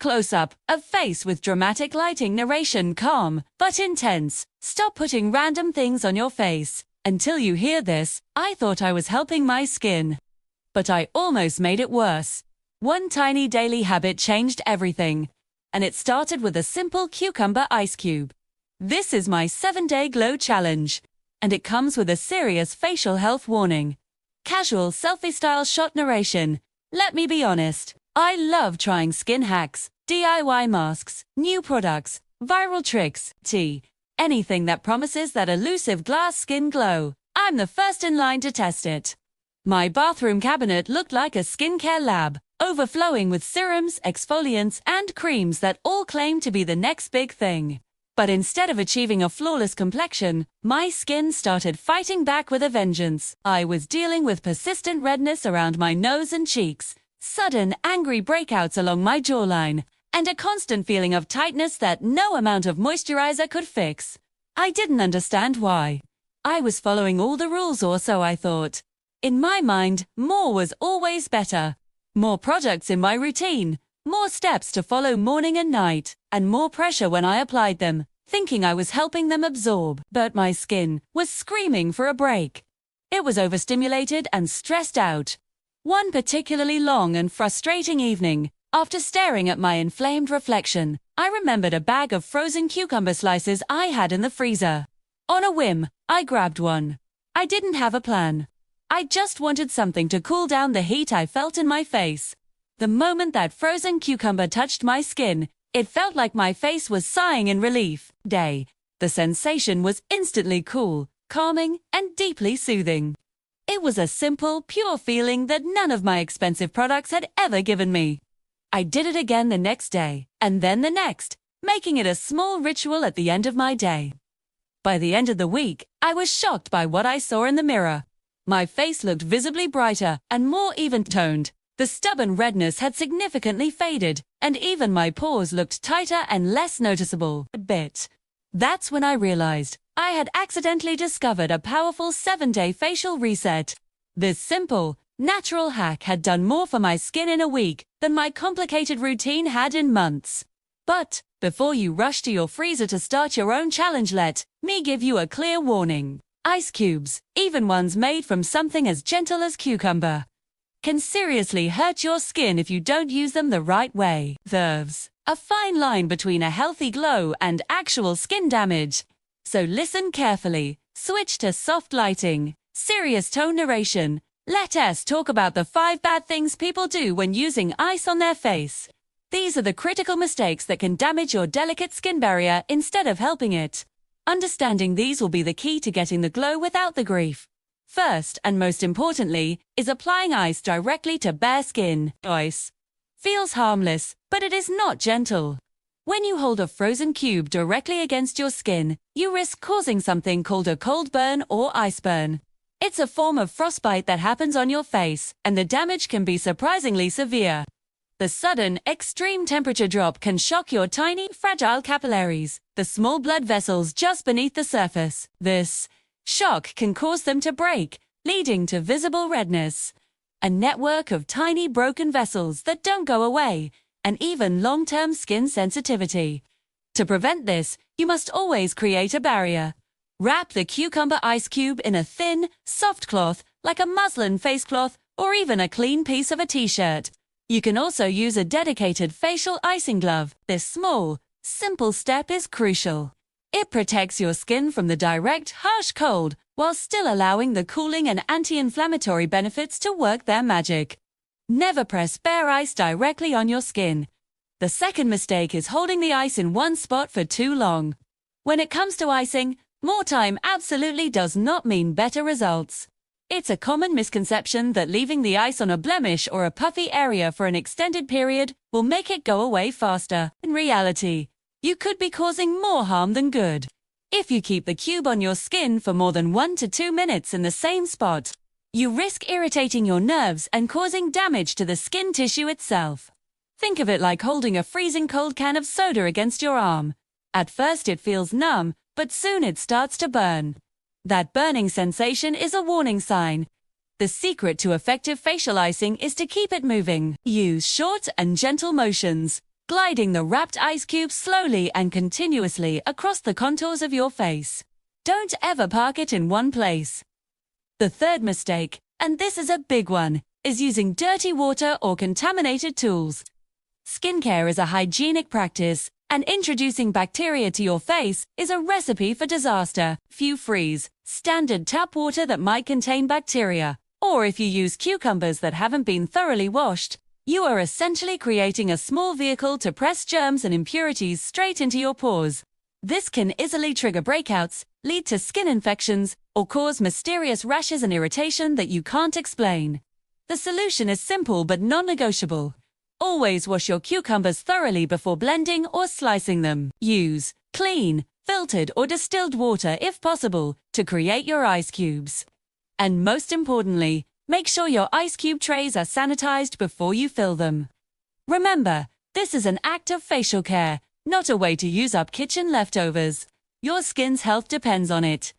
Close-up, a face with dramatic lighting, narration calm, but intense. Stop putting random things on your face. Until you hear this, I thought I was helping my skin. But I almost made it worse. One tiny daily habit changed everything. And it started with a simple cucumber ice cube. This is my 7-day glow challenge. And it comes with a serious facial health warning. Casual selfie-style shot narration. Let me be honest. I love trying skin hacks, DIY masks, new products, viral tricks, anything that promises that elusive glass skin glow. I'm the first in line to test it. My bathroom cabinet looked like a skincare lab, overflowing with serums, exfoliants, and creams that all claim to be the next big thing. But instead of achieving a flawless complexion, my skin started fighting back with a vengeance. I was dealing with persistent redness around my nose and cheeks, sudden angry breakouts along my jawline, and a constant feeling of tightness that no amount of moisturizer could fix. I didn't understand why. I was following all the rules, or so I thought. In my mind, more was always better. More products in my routine, more steps to follow morning and night, and more pressure when I applied them, thinking I was helping them absorb. But my skin was screaming for a break. It was overstimulated and stressed out. One particularly long and frustrating evening, after staring at my inflamed reflection, I remembered a bag of frozen cucumber slices I had in the freezer. On a whim, I grabbed one. I didn't have a plan. I just wanted something to cool down the heat I felt in my face. The moment that frozen cucumber touched my skin, it felt like my face was sighing in relief. The sensation was instantly cool, calming, and deeply soothing. It was a simple, pure feeling that none of my expensive products had ever given me. I did it again the next day, and then the next, making it a small ritual at the end of my day. By the end of the week, I was shocked by what I saw in the mirror. My face looked visibly brighter and more even-toned. The stubborn redness had significantly faded, and even my pores looked tighter and less noticeable. That's when I realized I had accidentally discovered a powerful 7-day facial reset. This simple, natural hack had done more for my skin in a week than my complicated routine had in months. But before you rush to your freezer to start your own challenge, let me give you a clear warning. Ice cubes, even ones made from something as gentle as cucumber, can seriously hurt your skin if you don't use them the right way. There's a fine line between a healthy glow and actual skin damage. So listen carefully, switch to soft lighting, serious tone narration. Let us talk about the 5 bad things people do when using ice on their face. These are the critical mistakes that can damage your delicate skin barrier instead of helping it. Understanding these will be the key to getting the glow without the grief. First, and most importantly, is applying ice directly to bare skin. Ice feels harmless, but it is not gentle. When you hold a frozen cube directly against your skin, you risk causing something called a cold burn or ice burn. It's a form of frostbite that happens on your face, and the damage can be surprisingly severe. The sudden, extreme temperature drop can shock your tiny, fragile capillaries, the small blood vessels just beneath the surface. This shock can cause them to break, leading to visible redness, a network of tiny broken vessels that don't go away, and even long-term skin sensitivity. To prevent this, you must always create a barrier. Wrap the cucumber ice cube in a thin, soft cloth, like a muslin face cloth or even a clean piece of a t-shirt. You can also use a dedicated facial icing glove. This small, simple step is crucial. It protects your skin from the direct, harsh cold, while still allowing the cooling and anti-inflammatory benefits to work their magic. Never press bare ice directly on your skin. The second mistake is holding the ice in one spot for too long. When it comes to icing, more time absolutely does not mean better results. It's a common misconception that leaving the ice on a blemish or a puffy area for an extended period will make it go away faster. In reality, you could be causing more harm than good. If you keep the cube on your skin for more than 1 to 2 minutes in the same spot, you risk irritating your nerves and causing damage to the skin tissue itself. Think of it like holding a freezing cold can of soda against your arm. At first it feels numb, but soon it starts to burn. That burning sensation is a warning sign. The secret to effective facial icing is to keep it moving. Use short and gentle motions. gliding the wrapped ice cube slowly and continuously across the contours of your face. Don't ever park it in one place. The third mistake, and this is a big one, is using dirty water or contaminated tools. Skincare is a hygienic practice, and introducing bacteria to your face is a recipe for disaster. If you freeze standard tap water that might contain bacteria, or if you use cucumbers that haven't been thoroughly washed, you are essentially creating a small vehicle to press germs and impurities straight into your pores. This can easily trigger breakouts, lead to skin infections, or cause mysterious rashes and irritation that you can't explain. The solution is simple but non-negotiable. Always wash your cucumbers thoroughly before blending or slicing them. Use clean, filtered or distilled water if possible to create your ice cubes. And most importantly, make sure your ice cube trays are sanitized before you fill them. Remember, this is an act of facial care, not a way to use up kitchen leftovers. Your skin's health depends on it.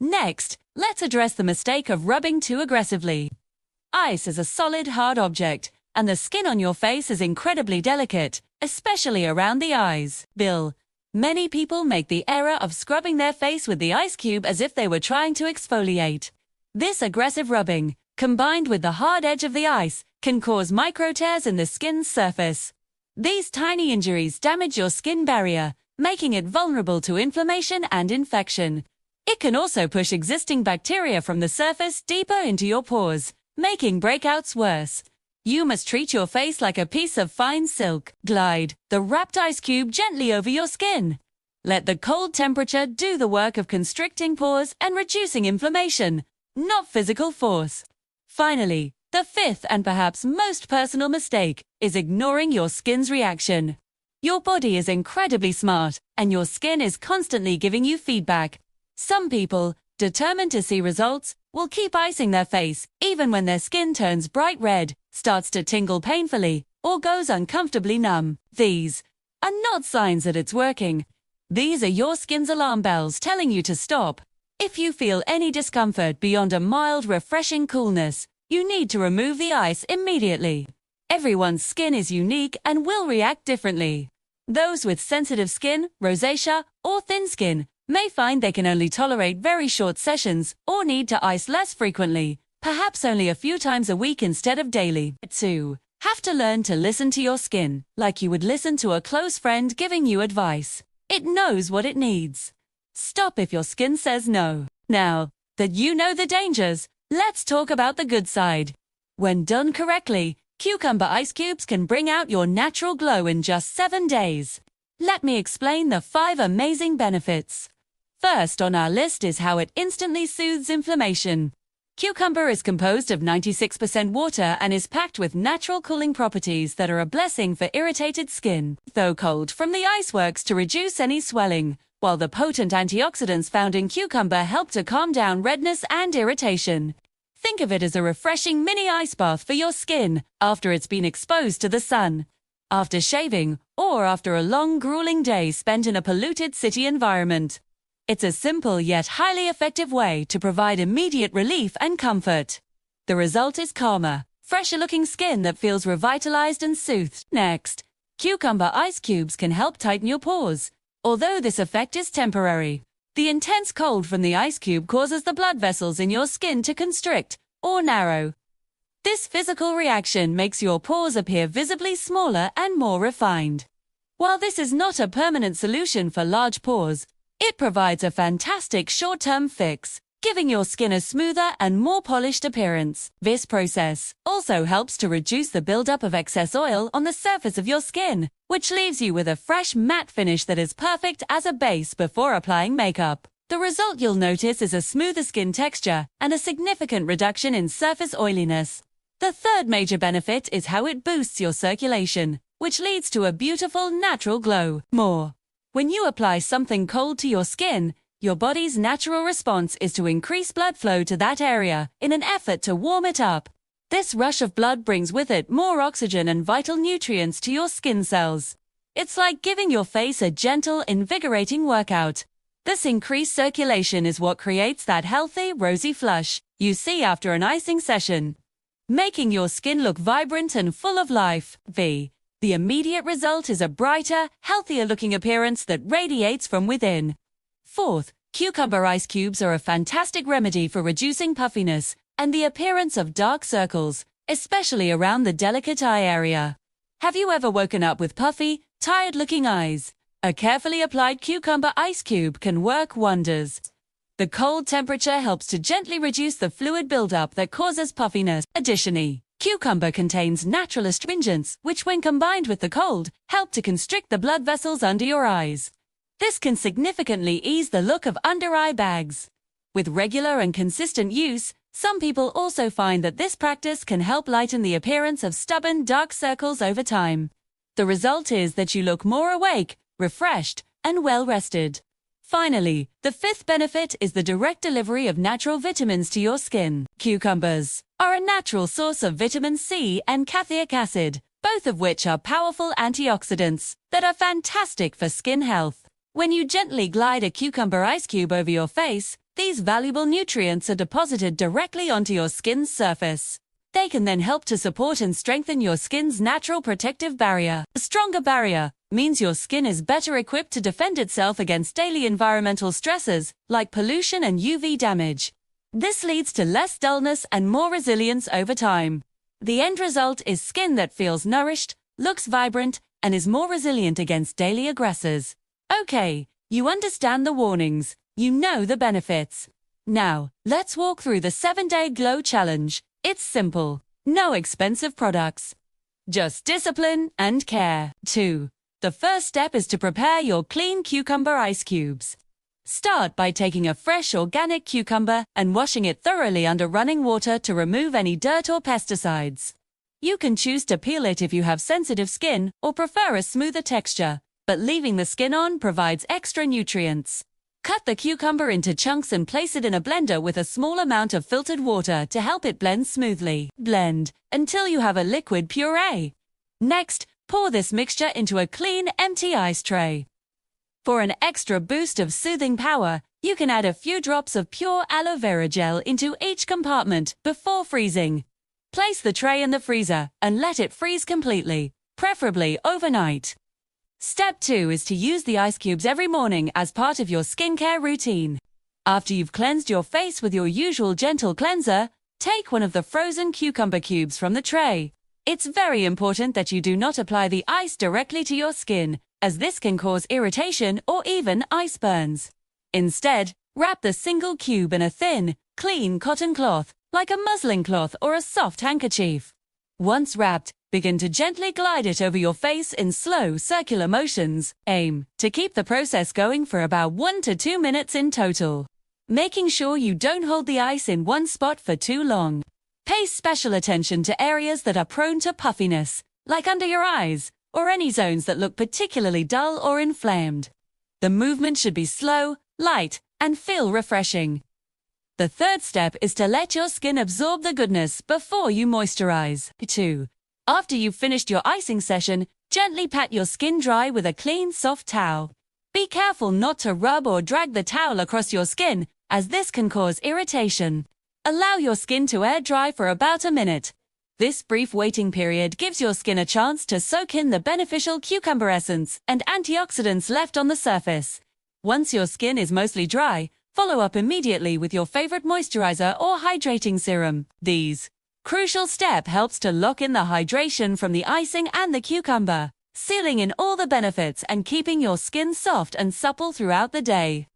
Next, let's address the mistake of rubbing too aggressively. Ice is a solid, hard object, and the skin on your face is incredibly delicate, especially around the eyes. Many people make the error of scrubbing their face with the ice cube as if they were trying to exfoliate. This aggressive rubbing, combined with the hard edge of the ice, can cause micro tears in the skin's surface. These tiny injuries damage your skin barrier, making it vulnerable to inflammation and infection. It can also push existing bacteria from the surface deeper into your pores, making breakouts worse. You must treat your face like a piece of fine silk. Glide the wrapped ice cube gently over your skin. Let the cold temperature do the work of constricting pores and reducing inflammation, not physical force. Finally, the fifth and perhaps most personal mistake is ignoring your skin's reaction. Your body is incredibly smart, and your skin is constantly giving you feedback. Some people, determined to see results, will keep icing their face even when their skin turns bright red, starts to tingle painfully, or goes uncomfortably numb. These are not signs that it's working. These are your skin's alarm bells telling you to stop. If you feel any discomfort beyond a mild, refreshing coolness, you need to remove the ice immediately. Everyone's skin is unique and will react differently. Those with sensitive skin, rosacea, or thin skin may find they can only tolerate very short sessions or need to ice less frequently, perhaps only a few times a week instead of daily. 2. Have to learn to listen to your skin, like you would listen to a close friend giving you advice. It knows what it needs. Stop if your skin says no. Now that you know the dangers, let's talk about the good side. When done correctly, cucumber ice cubes can bring out your natural glow in just 7 days. Let me explain the 5 amazing benefits. First on our list is how it instantly soothes inflammation. Cucumber is composed of 96% water and is packed with natural cooling properties that are a blessing for irritated skin. Though cold from the ice works to reduce any swelling, while the potent antioxidants found in cucumber help to calm down redness and irritation. Think of it as a refreshing mini ice bath for your skin after it's been exposed to the sun, after shaving, or after a long, grueling day spent in a polluted city environment. It's a simple yet highly effective way to provide immediate relief and comfort. The result is calmer, fresher-looking skin that feels revitalized and soothed. Next, cucumber ice cubes can help tighten your pores. Although this effect is temporary, the intense cold from the ice cube causes the blood vessels in your skin to constrict or narrow. This physical reaction makes your pores appear visibly smaller and more refined. While this is not a permanent solution for large pores, it provides a fantastic short-term fix, giving your skin a smoother and more polished appearance. This process also helps to reduce the buildup of excess oil on the surface of your skin, which leaves you with a fresh matte finish that is perfect as a base before applying makeup. The result you'll notice is a smoother skin texture and a significant reduction in surface oiliness. The third major benefit is how it boosts your circulation, which leads to a beautiful natural glow. When you apply something cold to your skin, your body's natural response is to increase blood flow to that area in an effort to warm it up. This rush of blood brings with it more oxygen and vital nutrients to your skin cells. It's like giving your face a gentle, invigorating workout. This increased circulation is what creates that healthy, rosy flush you see after an icing session, making your skin look vibrant and full of life. The immediate result is a brighter, healthier-looking appearance that radiates from within. Fourth, cucumber ice cubes are a fantastic remedy for reducing puffiness and the appearance of dark circles, especially around the delicate eye area. Have you ever woken up with puffy, tired-looking eyes? A carefully applied cucumber ice cube can work wonders. The cold temperature helps to gently reduce the fluid buildup that causes puffiness. Additionally, cucumber contains natural astringents, which when combined with the cold, help to constrict the blood vessels under your eyes. This can significantly ease the look of under-eye bags. With regular and consistent use, some people also find that this practice can help lighten the appearance of stubborn dark circles over time. The result is that you look more awake, refreshed, and well-rested. Finally, the fifth benefit is the direct delivery of natural vitamins to your skin. Cucumbers are a natural source of vitamin C and caffeic acid, both of which are powerful antioxidants that are fantastic for skin health. When you gently glide a cucumber ice cube over your face, these valuable nutrients are deposited directly onto your skin's surface. They can then help to support and strengthen your skin's natural protective barrier. A stronger barrier means your skin is better equipped to defend itself against daily environmental stresses like pollution and UV damage. This leads to less dullness and more resilience over time. The end result is skin that feels nourished, looks vibrant, and is more resilient against daily aggressors. Okay, you understand the warnings. You know the benefits. Now, let's walk through the 7-day glow challenge. It's simple. No expensive products. Just discipline and care. 2. The first step is to prepare your clean cucumber ice cubes. Start by taking a fresh organic cucumber and washing it thoroughly under running water to remove any dirt or pesticides. You can choose to peel it if you have sensitive skin or prefer a smoother texture, but leaving the skin on provides extra nutrients. Cut the cucumber into chunks and place it in a blender with a small amount of filtered water to help it blend smoothly. Blend until you have a liquid puree. Next, pour this mixture into a clean, empty ice tray. For an extra boost of soothing power, you can add a few drops of pure aloe vera gel into each compartment before freezing. Place the tray in the freezer and let it freeze completely, preferably overnight. Step 2 is to use the ice cubes every morning as part of your skincare routine. After you've cleansed your face with your usual gentle cleanser, take one of the frozen cucumber cubes from the tray. It's very important that you do not apply the ice directly to your skin, as this can cause irritation or even ice burns. Instead, wrap the single cube in a thin, clean cotton cloth, like a muslin cloth or a soft handkerchief. Once wrapped, begin to gently glide it over your face in slow, circular motions. Aim to keep the process going for about 1 to 2 minutes in total, making sure you don't hold the ice in one spot for too long. Pay special attention to areas that are prone to puffiness, like under your eyes, or any zones that look particularly dull or inflamed. The movement should be slow, light, and feel refreshing. The third step is to let your skin absorb the goodness before you moisturize. 2. After you've finished your icing session, gently pat your skin dry with a clean, soft towel. Be careful not to rub or drag the towel across your skin, as this can cause irritation. Allow your skin to air dry for about a minute. This brief waiting period gives your skin a chance to soak in the beneficial cucumber essence and antioxidants left on the surface. Once your skin is mostly dry, follow up immediately with your favorite moisturizer or hydrating serum. These crucial step helps to lock in the hydration from the icing and the cucumber, sealing in all the benefits and keeping your skin soft and supple throughout the day.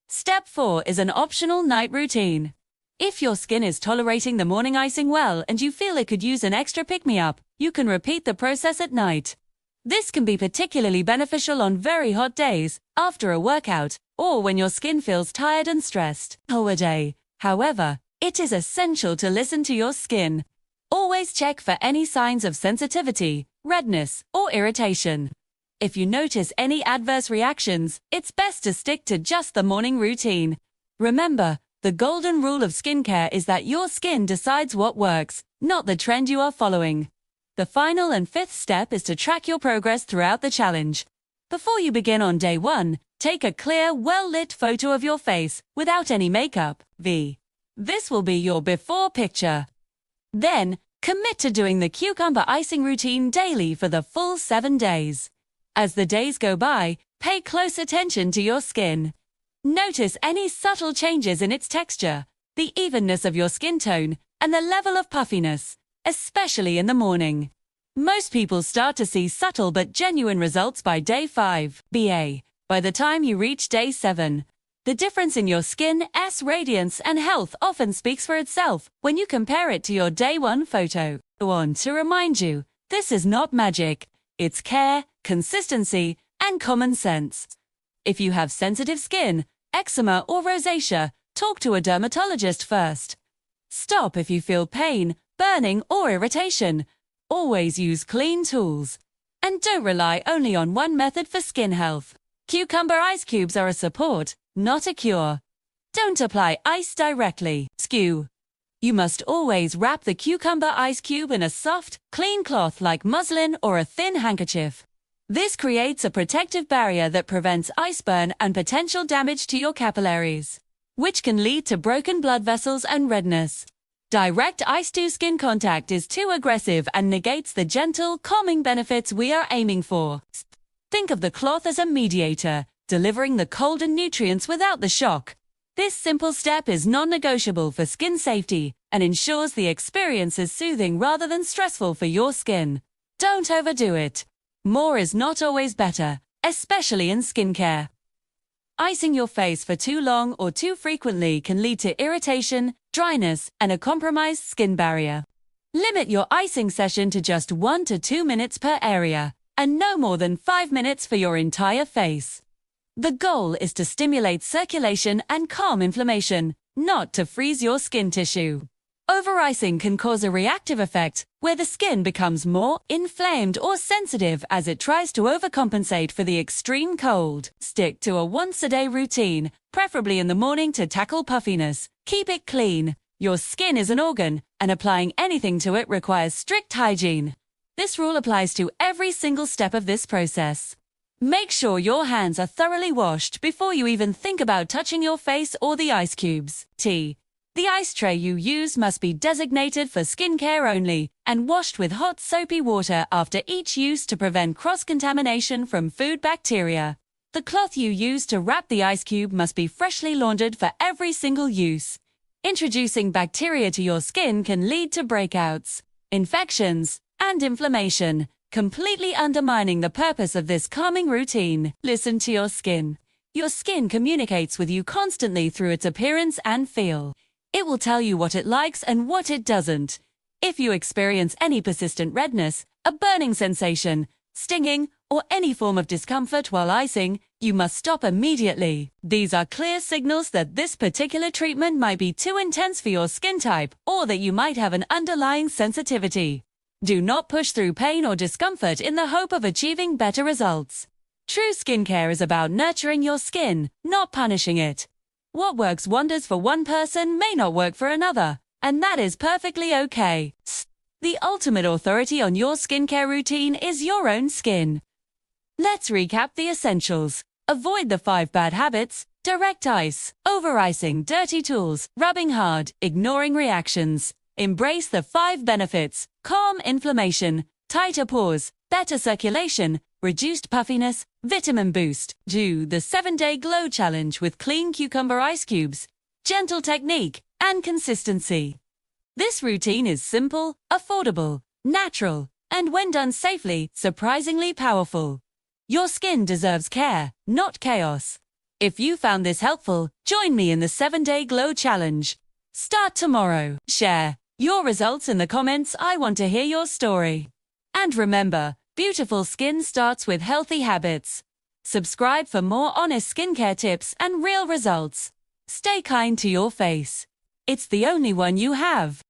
Step 4 is an optional night routine. If your skin is tolerating the morning icing well and you feel it could use an extra pick-me-up, you can repeat the process at night. This can be particularly beneficial on very hot days, after a workout, or when your skin feels tired and stressed. Holiday. However, it is essential to listen to your skin. Always check for any signs of sensitivity, redness, or irritation. If you notice any adverse reactions, it's best to stick to just the morning routine. Remember, the golden rule of skincare is that your skin decides what works, not the trend you are following. The final and fifth step is to track your progress throughout the challenge. Before you begin on day 1, take a clear, well-lit photo of your face without any makeup. This will be your before picture. Then, Commit to doing the cucumber icing routine daily for the full 7 days. As the days go by, pay close attention to your skin. Notice any subtle changes in its texture, the evenness of your skin tone, and the level of puffiness, especially in the morning. Most people start to see subtle but genuine results by day 5, BA. By the time you reach day 7, the difference in your skin's radiance and health often speaks for itself when you compare it to your day 1 photo. I want to remind you, this is not magic. It's care, consistency, and common sense. If you have sensitive skin, eczema or rosacea, talk to a dermatologist first. Stop if you feel pain, burning, or irritation. Always use clean tools. And don't rely only on one method for skin health. Cucumber ice cubes are a support, not a cure. Don't apply ice directly. Skew. You must always wrap the cucumber ice cube in a soft, clean cloth like muslin or a thin handkerchief. This creates a protective barrier that prevents ice burn and potential damage to your capillaries, which can lead to broken blood vessels and redness. Direct ice-to-skin contact is too aggressive and negates the gentle, calming benefits we are aiming for. Think of the cloth as a mediator, delivering the cold and nutrients without the shock. This simple step is non-negotiable for skin safety and ensures the experience is soothing rather than stressful for your skin. Don't overdo it. More is not always better, especially in skincare. Icing your face for too long or too frequently can lead to irritation, dryness, and a compromised skin barrier. Limit your icing session to just 1 to 2 minutes per area, and no more than 5 minutes for your entire face. The goal is to stimulate circulation and calm inflammation, not to freeze your skin tissue. Over-icing can cause a reactive effect where the skin becomes more inflamed or sensitive as it tries to overcompensate for the extreme cold. Stick to a once-a-day routine, preferably in the morning to tackle puffiness. Keep it clean. Your skin is an organ, and applying anything to it requires strict hygiene. This rule applies to every single step of this process. Make sure your hands are thoroughly washed before you even think about touching your face or the ice cubes. The ice tray you use must be designated for skincare only and washed with hot soapy water after each use to prevent cross-contamination from food bacteria. The cloth you use to wrap the ice cube must be freshly laundered for every single use. Introducing bacteria to your skin can lead to breakouts, infections, and inflammation, completely undermining the purpose of this calming routine. Listen to your skin. Your skin communicates with you constantly through its appearance and feel. It will tell you what it likes and what it doesn't. If you experience any persistent redness, a burning sensation, stinging, or any form of discomfort while icing, you must stop immediately. These are clear signals that this particular treatment might be too intense for your skin type or that you might have an underlying sensitivity. Do not push through pain or discomfort in the hope of achieving better results. True skincare is about nurturing your skin, not punishing it. What works wonders for one person may not work for another, and that is perfectly okay. The ultimate authority on your skincare routine is your own skin. Let's recap the essentials. Avoid the 5 bad habits: direct ice, over-icing, dirty tools, rubbing hard, ignoring reactions. Embrace the 5 benefits: calm inflammation, tighter pores, better circulation, reduced puffiness, vitamin boost. Do the 7-day glow challenge with clean cucumber ice cubes, gentle technique, and consistency. This routine is simple, affordable, natural, and when done safely, surprisingly powerful. Your skin deserves care, not chaos. If you found this helpful, join me in the 7-day glow challenge. Start tomorrow. Share your results in the comments. I want to hear your story. And remember, beautiful skin starts with healthy habits. Subscribe for more honest skincare tips and real results. Stay kind to your face. It's the only one you have.